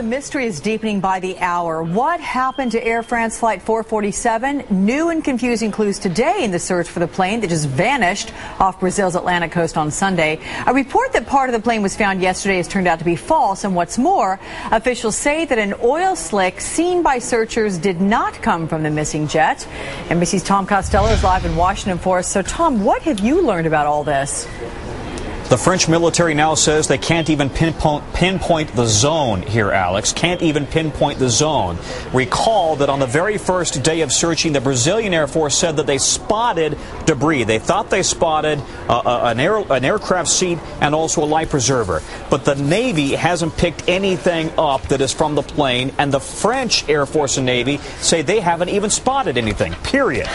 the mystery is deepening by the hour. What happened to Air France Flight 447? New and confusing clues today in the search for the plane that just vanished off Brazil's Atlantic coast on Sunday. A report that part of the plane was found yesterday has turned out to be false. And what's more, officials say that an oil slick seen by searchers did not come from the missing jet. NBC's Tom Costello is live in Washington for us. So, Tom, what have you learned about all this? The French military now says they can't even pinpoint the zone here, Alex. Can't even pinpoint the zone. Recall that on the very first day of searching, the Brazilian Air Force said that they spotted debris. They thought they spotted an aircraft seat and also a life preserver. But the Navy hasn't picked anything up that is from the plane, and the French Air Force and Navy say they haven't even spotted anything, period.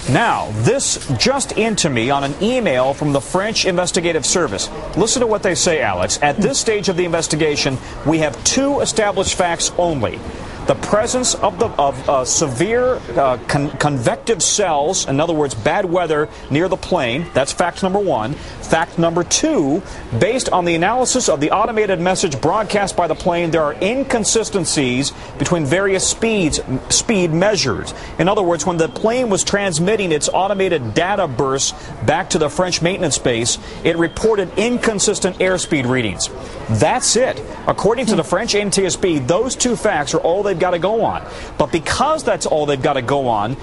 Now, this just into me on an email from the French Investigative Service. Listen to what they say, Alex. At this stage of the investigation, we have two established facts only. The presence of severe convective cells, in other words, bad weather near the plane. That's fact number one. Fact number two, based on the analysis of the automated message broadcast by the plane, there are inconsistencies between various speed measures. In other words, when the plane was transmitting its automated data bursts back to the French maintenance base, it reported inconsistent airspeed readings. That's it. According to the French NTSB, those two facts are all they've got to go on. But because that's all they've got to go on,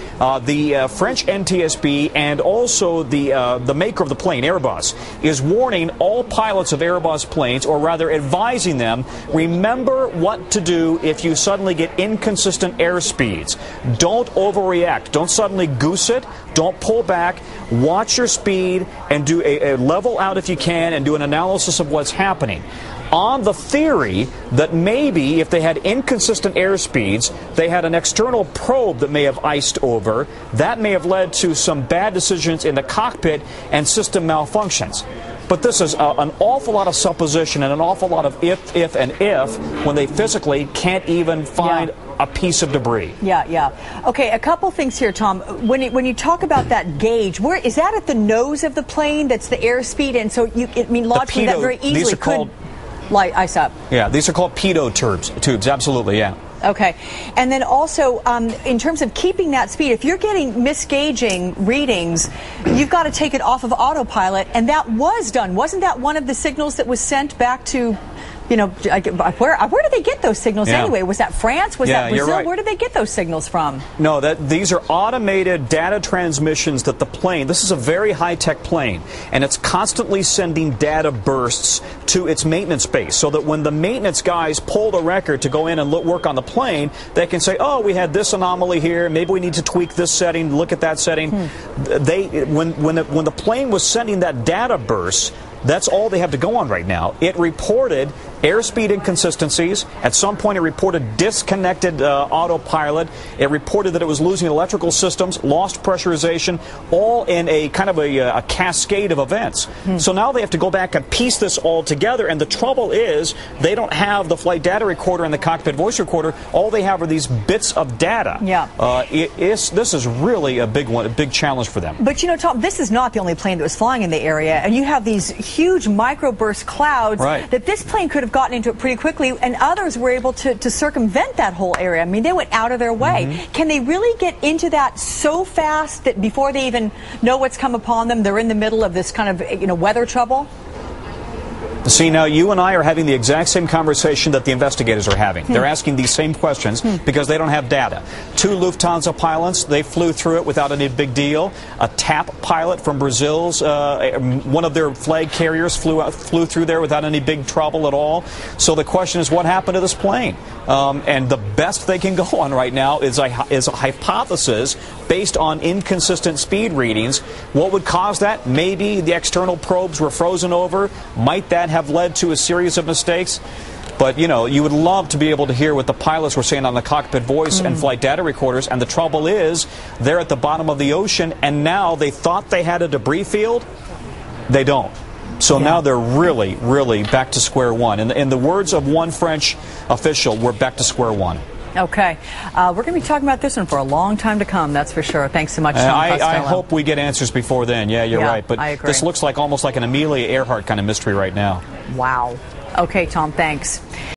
the French NTSB and also the maker of the plane, Airbus, is warning all pilots of Airbus planes, or rather advising them, remember what to do if you suddenly get inconsistent airspeeds. Don't overreact. Don't suddenly goose it. Don't pull back. Watch your speed and do a level out if you can and do an analysis of what's happening. On the theory that maybe if they had inconsistent airspeeds, they had an external probe that may have iced over, that may have led to some bad decisions in the cockpit and system malfunctions. But this is an awful lot of supposition and an awful lot of if, and if, when they physically can't even find a piece of debris. Yeah. Okay, a couple things here, Tom. When you talk about that gauge, where is that at the nose of the plane? That's the airspeed, and so logically that very easily could light ice up. Yeah, these are called pitot tubes. Absolutely, yeah. Okay. And then also, in terms of keeping that speed, if you're getting misgauging readings, you've got to take it off of autopilot, and that was done. Wasn't that one of the signals that was sent back to, where did they get those signals anyway? Was that France? Was that Brazil? Right. Where did they get those signals from? No, these are automated data transmissions that the plane, this is a very high-tech plane, and it's constantly sending data bursts to its maintenance base so that when the maintenance guys pull the record to go in and work on the plane, they can say, oh, we had this anomaly here, maybe we need to tweak this setting, look at that setting. When the plane was sending that data burst, that's all they have to go on right now. It reported airspeed inconsistencies. At some point, it reported disconnected autopilot. It reported that it was losing electrical systems, lost pressurization, all in a kind of a cascade of events. So now they have to go back and piece this all together. And the trouble is, they don't have the flight data recorder and the cockpit voice recorder. All they have are these bits of data. This is really a big challenge for them. But Tom, this is not the only plane that was flying in the area, and you have these huge microburst clouds that this plane could have gotten into it pretty quickly, and others were able to circumvent that whole area. I mean, they went out of their way. Can they really get into that so fast that before they even know what's come upon them, they're in the middle of this kind of weather trouble? See, now you and I are having the exact same conversation that the investigators are having. They're asking these same questions because they don't have data. Two Lufthansa pilots, they flew through it without any big deal. A TAP pilot from Brazil's, one of their flag carriers flew through there without any big trouble at all. So the question is, what happened to this plane? And the best they can go on right now is a hypothesis based on inconsistent speed readings. What would cause that? Maybe the external probes were frozen over. Might that have led to a series of mistakes? But, you would love to be able to hear what the pilots were saying on the cockpit voice and flight data recorders. And the trouble is, they're at the bottom of the ocean, and now they thought they had a debris field. They don't. So now they're really, really back to square one. In the words of one French official, we're back to square one. Okay. We're going to be talking about this one for a long time to come, that's for sure. Thanks so much, Tom Costello. I hope we get answers before then. Yeah, you're right. But I agree. This looks like almost like an Amelia Earhart kind of mystery right now. Wow. Okay, Tom, thanks.